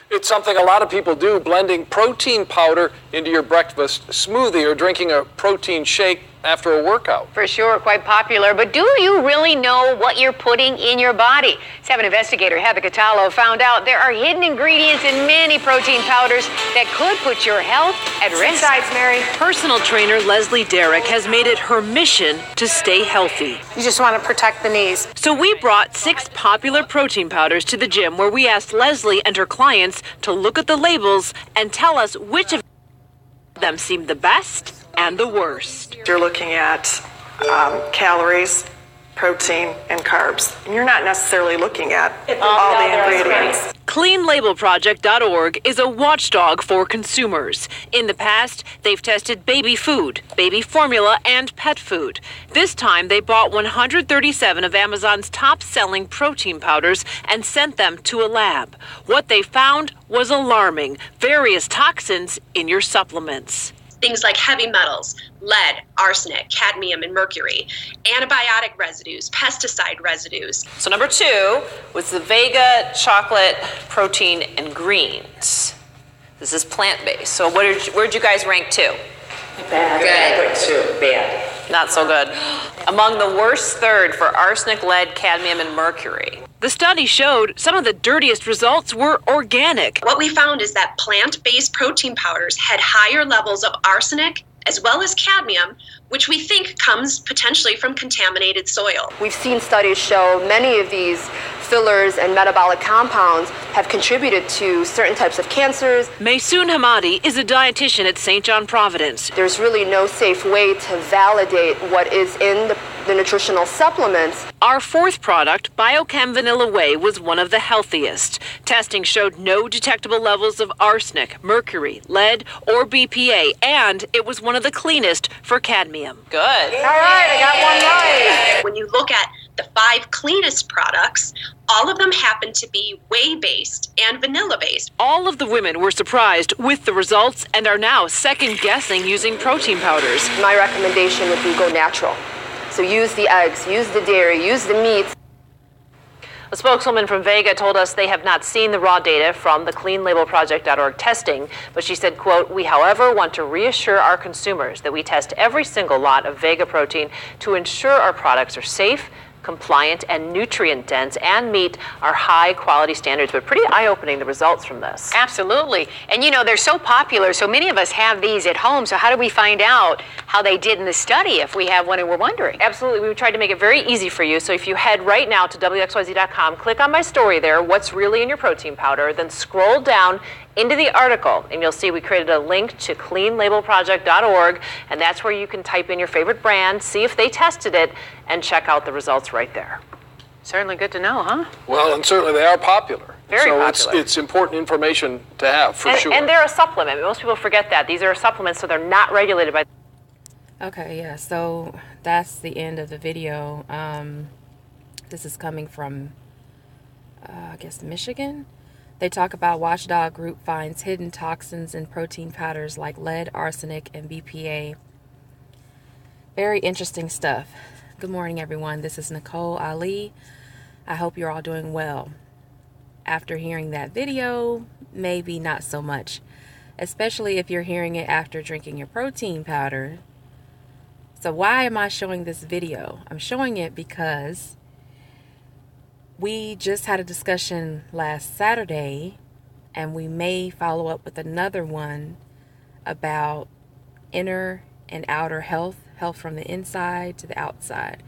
It's something a lot of people do, blending protein powder into your breakfast smoothie or drinking a protein shake after a workout. For sure, quite popular. But do you really know what you're putting in your body? 7 investigator Heather Catallo found out there are hidden ingredients in many protein powders that could put your health at risk. Sides, Mary. Personal trainer Leslie Derrick has made it her mission to stay healthy. You just want to protect the knees. So we brought 6 popular protein powders to the gym where we asked Leslie and her clients to look at the labels and tell us which of them seemed the best and the worst. You're looking at calories, protein, and carbs. And you're not necessarily looking at all the ingredients. CleanLabelProject.org is a watchdog for consumers. In the past, they've tested baby food, baby formula, and pet food. This time, they bought 137 of Amazon's top-selling protein powders and sent them to a lab. What they found was alarming: various toxins in your supplements. Things like heavy metals, lead, arsenic, cadmium, and mercury, antibiotic residues, pesticide residues. So number 2 was the Vega chocolate protein and greens. This is plant-based. So where'd you guys rank 2? Bad. Good. Bad. Not so good. Among the worst third for arsenic, lead, cadmium, and mercury. The study showed some of the dirtiest results were organic. What we found is that plant-based protein powders had higher levels of arsenic as well as cadmium, which we think comes potentially from contaminated soil. We've seen studies show many of these fillers and metabolic compounds have contributed to certain types of cancers. Maysoon Hamadi is a dietitian at St. John Providence. There's really no safe way to validate what is in the nutritional supplements. Our 4th product, Biochem Vanilla Whey, was one of the healthiest. Testing showed no detectable levels of arsenic, mercury, lead, or BPA, and it was one of the cleanest for cadmium. Good. All right, I got one right. When you look at the 5 cleanest products, all of them happen to be whey-based and vanilla-based. All of the women were surprised with the results and are now second-guessing using protein powders. My recommendation would be go natural. So use the eggs, use the dairy, use the meats. A spokeswoman from Vega told us they have not seen the raw data from the CleanLabelProject.org testing, but she said, quote, "We, however, want to reassure our consumers that we test every single lot of Vega protein to ensure our products are safe, compliant, and nutrient-dense, and meet our high-quality standards." But pretty eye-opening, the results from this. Absolutely. And you know, they're so popular, so many of us have these at home. So how do we find out how they did in the study if we have one and we're wondering? Absolutely. We tried to make it very easy for you. So if you head right now to WXYZ.com, click on my story there, what's really in your protein powder, then scroll down into the article, and you'll see we created a link to CleanLabelProject.org, and that's where you can type in your favorite brand, see if they tested it, and check out the results right there. Certainly good to know, huh? Well, and certainly they are popular. Very so popular. It's important information to have, for sure. And they're a supplement. Most people forget that. These are supplements, so they're not regulated by... Okay, yeah, so that's the end of the video. This is coming from, I guess, Michigan. They talk about watchdog group finds hidden toxins in protein powders like lead, arsenic, and BPA. Very interesting stuff. Good morning, everyone. This is Nicole Ali. I hope you're all doing well. After hearing that video, maybe not so much, especially if you're hearing it after drinking your protein powder. So why am I showing this video? I'm showing it because we just had a discussion last Saturday, and we may follow up with another one about inner and outer health from the inside to the outside.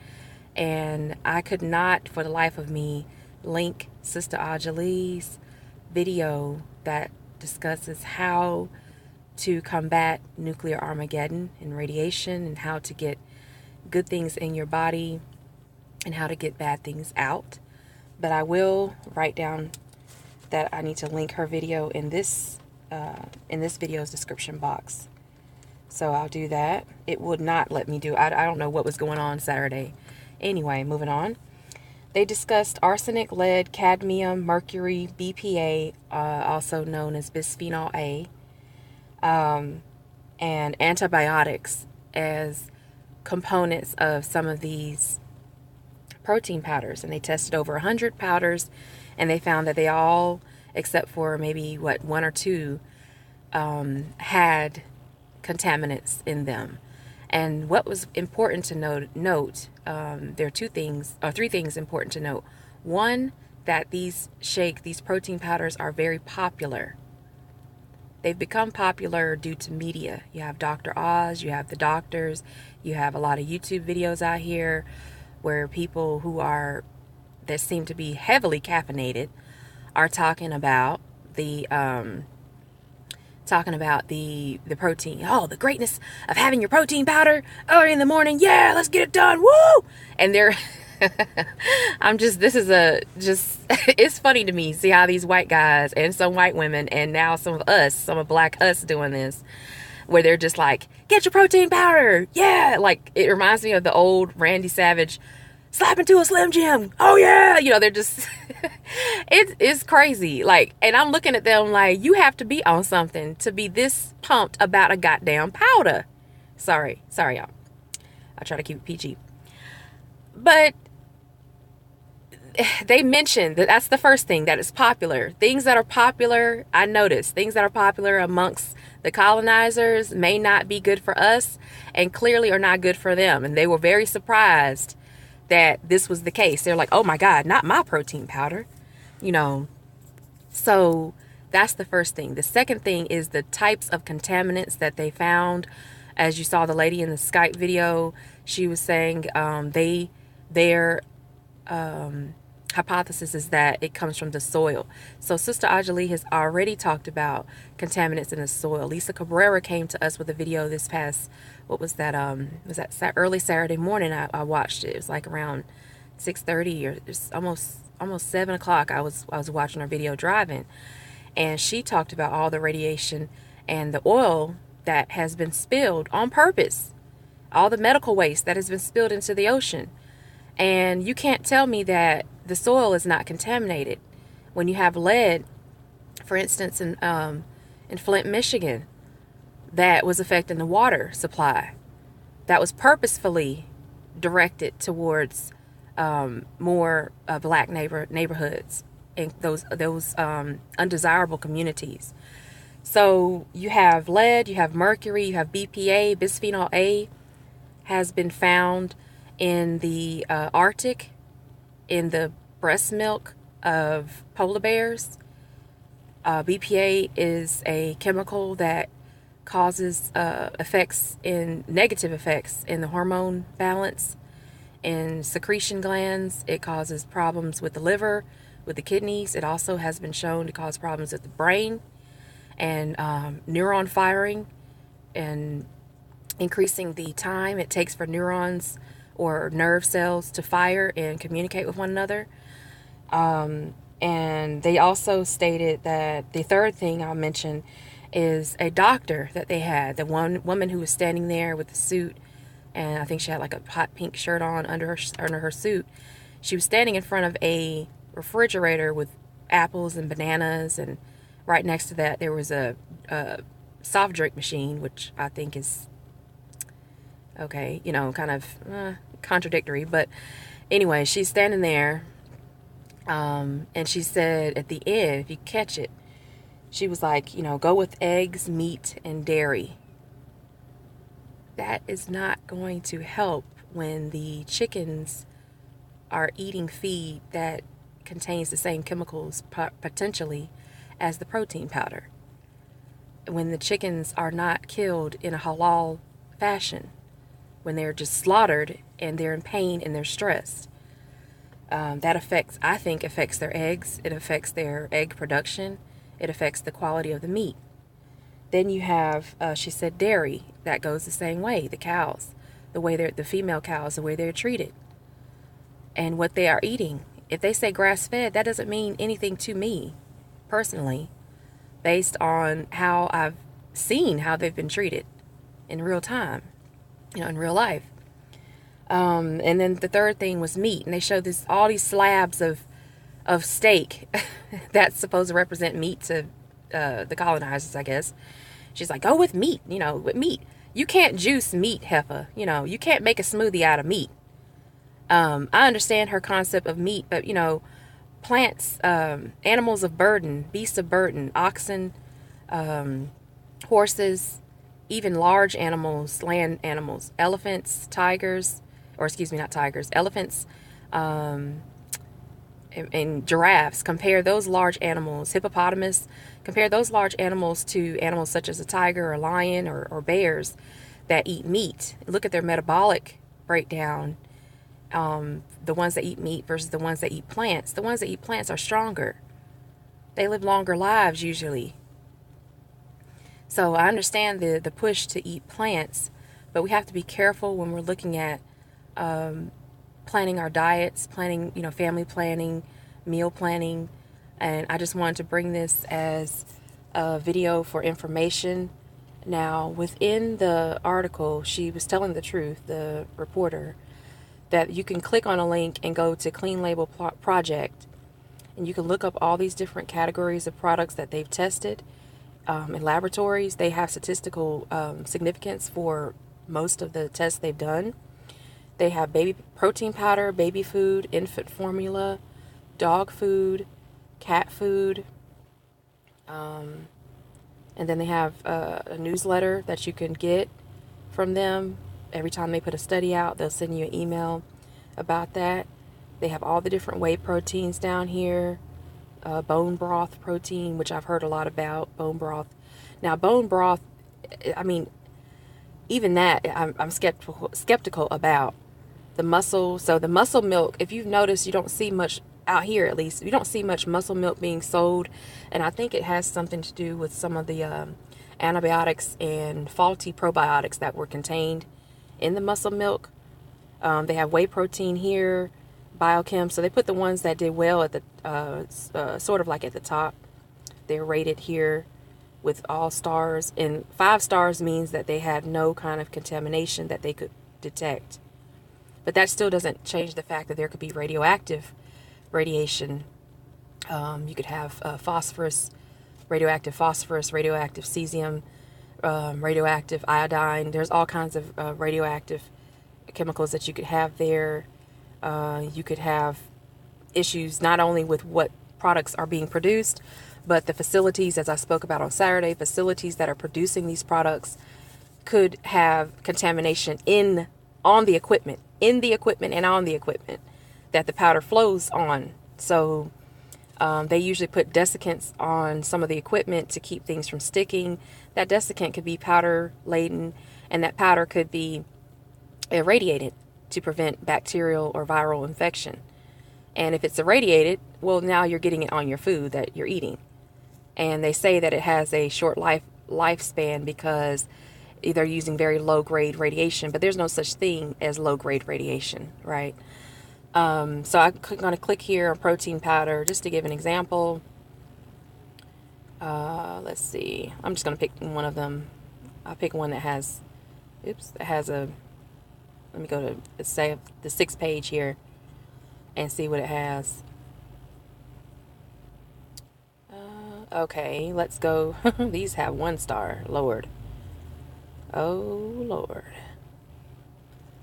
And I could not, for the life of me, link Sister Ajali's video that discusses how to combat nuclear Armageddon and radiation, and how to get good things in your body and how to get bad things out. But I will write down that I need to link her video in this video's description box. So I'll do that. It would not let me do. I don't know what was going on Saturday. Anyway, moving on. They discussed arsenic, lead, cadmium, mercury, BPA, also known as bisphenol A, and antibiotics as components of some of these protein powders. And they tested over 100 powders, and they found that they all except for maybe one or two had contaminants in them. And what was important to note, there are three things important to note. One, that these protein powders are very popular. They've become popular due to media. You have Dr. Oz, you have the doctors, you have a lot of YouTube videos out here where people that seem to be heavily caffeinated are talking about the protein. Oh, the greatness of having your protein powder early in the morning. Yeah, let's get it done. Woo! And they're it's funny to me see how these white guys and some white women and now some of black us doing this, where they're just like, get your protein powder. Yeah. Like, it reminds me of the old Randy Savage, slap into a Slim Jim. Oh yeah. They're just, it's crazy. Like, and I'm looking at them like, you have to be on something to be this pumped about a goddamn powder. Sorry, y'all. I'll try to keep it PG. But they mentioned that's the first thing, that it's popular. Things that are popular, I noticed, things that are popular amongst the colonizers may not be good for us and clearly are not good for them. And they were very surprised that this was the case. They're like, oh my God, not my protein powder, So that's the first thing. The second thing is the types of contaminants that they found. As you saw the lady in the Skype video, she was saying their hypothesis is that it comes from the soil. So Sister Ajali has already talked about contaminants in the soil. Lisa Cabrera came to us with a video this past, was that early Saturday morning. I watched it. It was like around 6:30 or it's almost 7 o'clock. I was watching her video driving, and she talked about all the radiation and the oil that has been spilled on purpose, all the medical waste that has been spilled into the ocean. And you can't tell me that the soil is not contaminated when you have lead, for instance, in Flint, Michigan, that was affecting the water supply. That was purposefully directed towards more black neighborhoods and those undesirable communities. So you have lead, you have mercury, you have BPA, bisphenol A has been found in the Arctic, in the breast milk of polar bears. BPA is a chemical that causes negative effects in the hormone balance, in secretion glands. It causes problems with the liver, with the kidneys. It also has been shown to cause problems with the brain and neuron firing, and increasing the time it takes for neurons or nerve cells to fire and communicate with one another. And they also stated that the third thing I'll mention is a doctor that they had. The one woman who was standing there with the suit, and I think she had like a hot pink shirt on under her suit. She was standing in front of a refrigerator with apples and bananas, and right next to that there was a soft drink machine, which I think is okay, kind of contradictory. But anyway, she's standing there, and she said at the end, if you catch it, she was like, go with eggs, meat, and dairy. That is not going to help when the chickens are eating feed that contains the same chemicals potentially as the protein powder. When the chickens are not killed in a halal fashion, when they're just slaughtered and they're in pain and they're stressed, that I think affects their eggs. It affects their egg production. It affects the quality of the meat. Then you have, she said, dairy. That goes the same way. The cows, the female cows, the way they're treated, and what they are eating. If they say grass-fed, that doesn't mean anything to me personally, based on how I've seen how they've been treated in real time, in real life. And then the third thing was meat, and they showed all these slabs of steak that's supposed to represent meat to the colonizers, I guess. She's like, go with meat, with meat. You can't juice meat, heifer. You can't make a smoothie out of meat. I understand her concept of meat, but plants, animals of burden, beasts of burden, oxen, horses, even large animals, land animals, elephants, tigers, or excuse me, not tigers, elephants, and giraffes. Compare those large animals, hippopotamus, compare those large animals to animals such as a tiger or lion or bears that eat meat. Look at their metabolic breakdown. The ones that eat meat versus the ones that eat plants. The ones that eat plants are stronger. They live longer lives usually. So I understand the push to eat plants, but we have to be careful when we're looking at planning our diets, planning, family planning, meal planning. And I just wanted to bring this as a video for information. Now, within the article, she was telling the truth, the reporter, that you can click on a link and go to Clean Label Project, and you can look up all these different categories of products that they've tested in laboratories. They have statistical significance for most of the tests they've done. They have baby protein powder, baby food, infant formula, dog food, cat food, and then they have a newsletter that you can get from them. Every time they put a study out, they'll send you an email about that. They have all the different whey proteins down here. Bone broth protein, which I've heard a lot about, bone broth. Now, bone broth, I mean, even that, I'm skeptical about the muscle. So the muscle milk, if you've noticed, you don't see much out here, at least. You don't see much muscle milk being sold. And I think it has something to do with some of the antibiotics and faulty probiotics that were contained in the muscle milk. They have whey protein here, Biochem. So they put the ones that did well at the sort of like at the top. They're rated here with all stars, and 5 stars means that they have no kind of contamination that they could detect. But that still doesn't change the fact that there could be radioactive radiation. You could have phosphorus, radioactive cesium, radioactive iodine. There's all kinds of radioactive chemicals that you could have there. You could have issues not only with what products are being produced, but the facilities, as I spoke about on Saturday, facilities that are producing these products could have contamination on the equipment and on the equipment that the powder flows on. So they usually put desiccants on some of the equipment to keep things from sticking. That desiccant could be powder laden, and that powder could be irradiated to prevent bacterial or viral infection. And if it's irradiated, well, now you're getting it on your food that you're eating. And they say that it has a short lifespan because they're using very low-grade radiation, but there's no such thing as low-grade radiation, right? So I'm going to click here on protein powder just to give an example. Let's see. I'm just going to pick one of them. I'll pick one that has, let me go to, say, the 6th page here and see what it has. Okay, let's go. These have 1 star. Lord. Oh, Lord.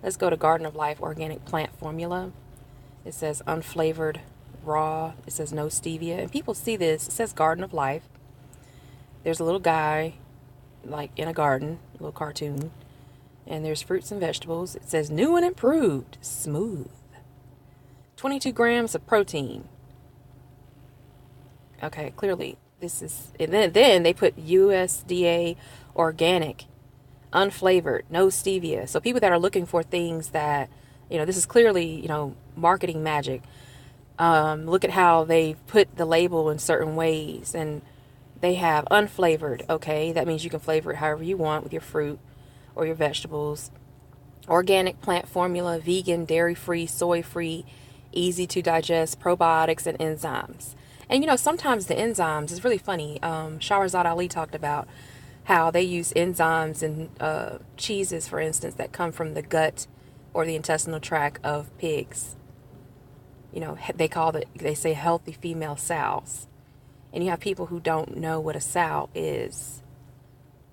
Let's go to Garden of Life Organic Plant Formula. It says unflavored, raw. It says no stevia. And people see this. It says Garden of Life. There's a little guy, like in a garden, a little cartoon. And there's fruits and vegetables. It says new and improved, smooth. 22 grams of protein. Okay, clearly this is, and then they put USDA organic, unflavored, no stevia. So people that are looking for things that, this is clearly, marketing magic. Look at how they put the label in certain ways, and they have unflavored. Okay, that means you can flavor it however you want with your fruit or your vegetables. Organic plant formula, vegan, dairy-free, soy-free, easy to digest, probiotics and enzymes. And sometimes the enzymes is really funny. Shahrazad Ali talked about how they use enzymes in cheeses, for instance, that come from the gut or the intestinal tract of pigs. They say healthy female sows. And you have people who don't know what a sow is.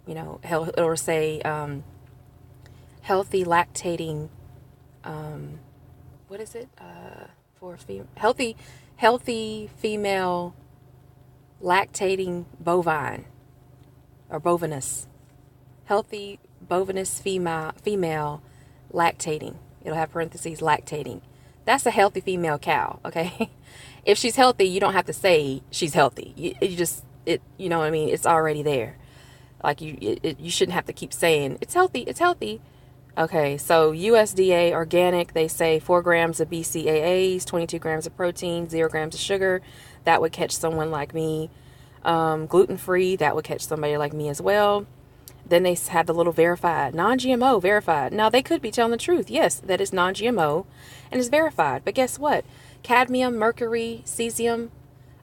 It'll say healthy lactating, what is it? For female, healthy healthy female lactating bovine or bovinus. Healthy bovinus female lactating. It'll have parentheses lactating. That's a healthy female cow, okay? If she's healthy, you don't have to say she's healthy. You know what I mean? It's already there. Like you shouldn't have to keep saying it's healthy, it's healthy. Okay, so USDA organic, they say 4 grams of BCAAs, 22 grams of protein, 0 grams of sugar. That would catch someone like me. Gluten-free, that would catch somebody like me as well. Then they have the little verified, non-GMO verified. Now, they could be telling the truth. Yes, that is non-GMO and is verified. But guess what? Cadmium, mercury, cesium,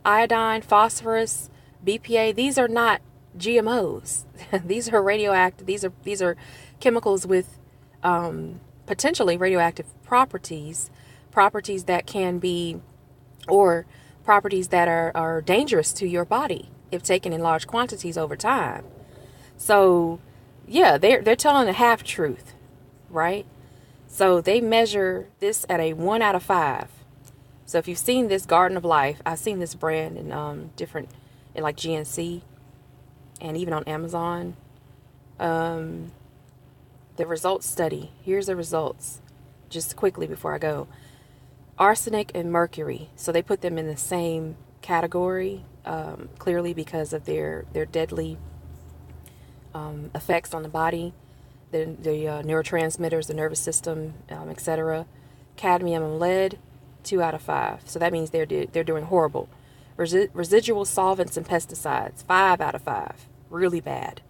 iodine, phosphorus, BPA, these are not GMOs. These are radioactive. These are chemicals with potentially radioactive properties that can be, or properties that are dangerous to your body if taken in large quantities over time. So yeah, they're telling a half truth, right? So they measure this at a 1 out of 5. So if you've seen this Garden of Life, I've seen this brand in in like GNC and even on Amazon. The results study. Here's the results, just quickly before I go. Arsenic and mercury. So they put them in the same category, clearly because of their deadly effects on the body, the neurotransmitters, the nervous system, etc. Cadmium and lead, 2 out of 5. So that means they're doing horrible. Residual solvents and pesticides, 5 out of 5. Really bad.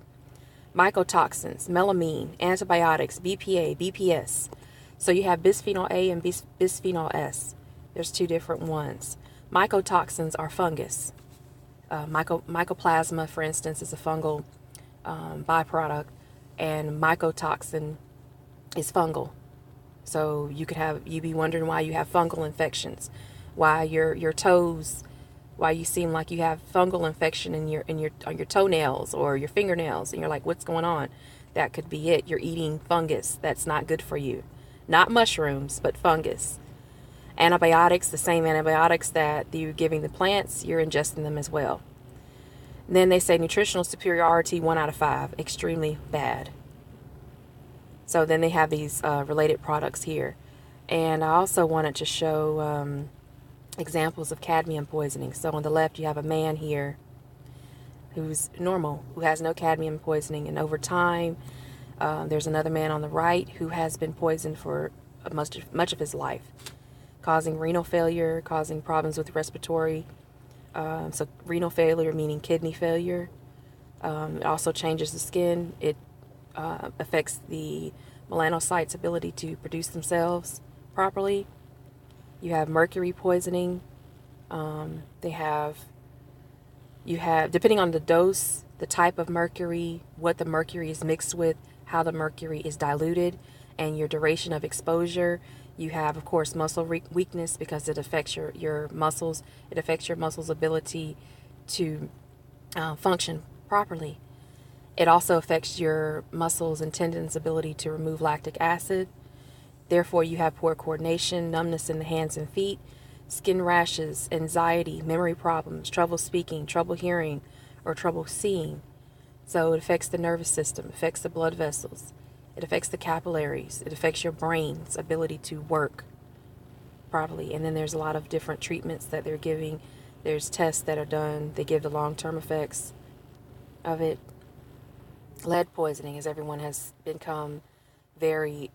Mycotoxins, melamine, antibiotics, BPA, BPS. So you have bisphenol A and bisphenol S. There's 2 different ones. Mycotoxins are fungus. Mycoplasma, for instance, is a fungal byproduct, and mycotoxin is fungal. So you be wondering why you have fungal infections, why your toes, why you seem like you have fungal infection on your toenails or your fingernails, and you're like, what's going on? That could be it. You're eating fungus. That's not good for you. Not mushrooms, but fungus. Antibiotics, the same antibiotics that you're giving the plants, you're ingesting them as well. And then they say nutritional superiority, 1 out of 5, extremely bad. So then they have these related products here. And I also wanted to show examples of cadmium poisoning. So on the left, you have a man here who's normal, who has no cadmium poisoning. And over time, there's another man on the right who has been poisoned for much of his life, causing renal failure, causing problems with respiratory. So renal failure meaning kidney failure. It also changes the skin. It affects the melanocytes' ability to produce themselves properly. You have mercury poisoning. You have, depending on the dose, the type of mercury, what the mercury is mixed with, how the mercury is diluted, and your duration of exposure. You have, of course, muscle weakness because it affects your muscles. It affects your muscles' ability to function properly. It also affects your muscles and tendons' ability to remove lactic acid. Therefore, you have poor coordination, numbness in the hands and feet, skin rashes, anxiety, memory problems, trouble speaking, trouble hearing, or trouble seeing. So it affects the nervous system, affects the blood vessels. It affects the capillaries. It affects your brain's ability to work properly. And then there's a lot of different treatments that they're giving. There's tests that are done. They give the long-term effects of it. Lead poisoning, as everyone has become very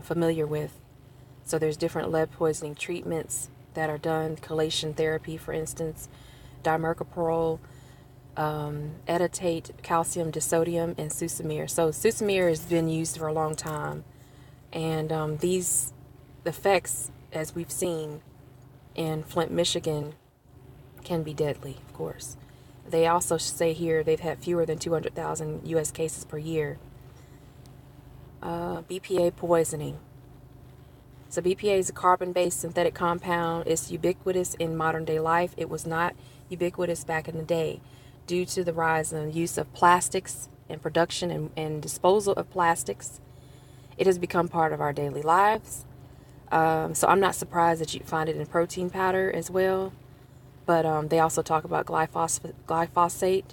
familiar with. So there's different lead poisoning treatments that are done. Chelation therapy, for instance, dimercaprol, edetate, calcium disodium, and sucimir. So sucimir has been used for a long time, and these effects, as we've seen in Flint, Michigan, can be deadly, of course. They also say here they've had fewer than 200,000 U.S. cases per year. BPA poisoning. So BPA is a carbon-based synthetic compound. It's ubiquitous in modern-day life. It was not ubiquitous back in the day due to the rise in the use of plastics and production and disposal of plastics. It has become part of our daily lives. So I'm not surprised that you find it in protein powder as well. But they also talk about glyphosate,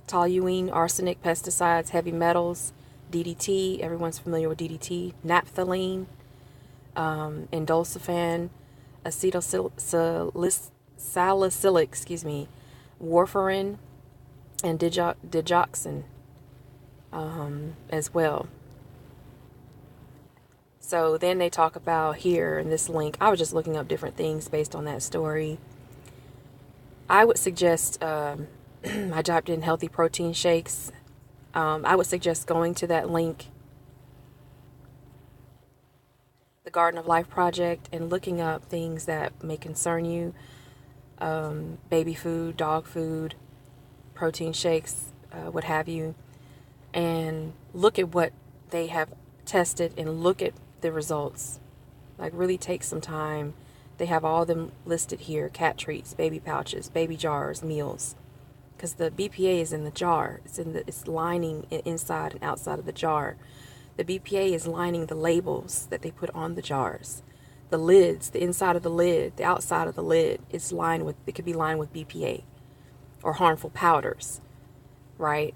toluene, arsenic, pesticides, heavy metals, DDT. Everyone's familiar with DDT. Naphthalene, indolsulfan, acetylsalicylic, warfarin, and digoxin as well. So then they talk about here in this link. I was just looking up different things based on that story. I would suggest, I typed in healthy protein shakes. I would suggest going to that link, the Garden of Life Project, and looking up things that may concern you. Baby food, dog food, protein shakes, what have you. And look at what they have tested and look at the results. Like, really take some time. They have all of them listed here: cat treats, baby pouches, baby jars, meals. Because the BPA is in the jar. It's lining inside and outside of the jar. The BPA is lining the labels that they put on the jars. The lids, the inside of the lid, the outside of the lid, it could be lined with BPA or harmful powders, right?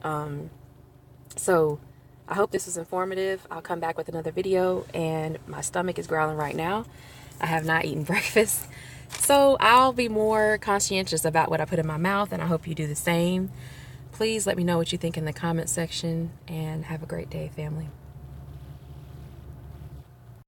So I hope this was informative. I'll come back with another video, and my stomach is growling right now. I have not eaten breakfast, so I'll be more conscientious about what I put in my mouth, and I hope you do the same. Please let me know what you think in the comment section, and have a great day, family.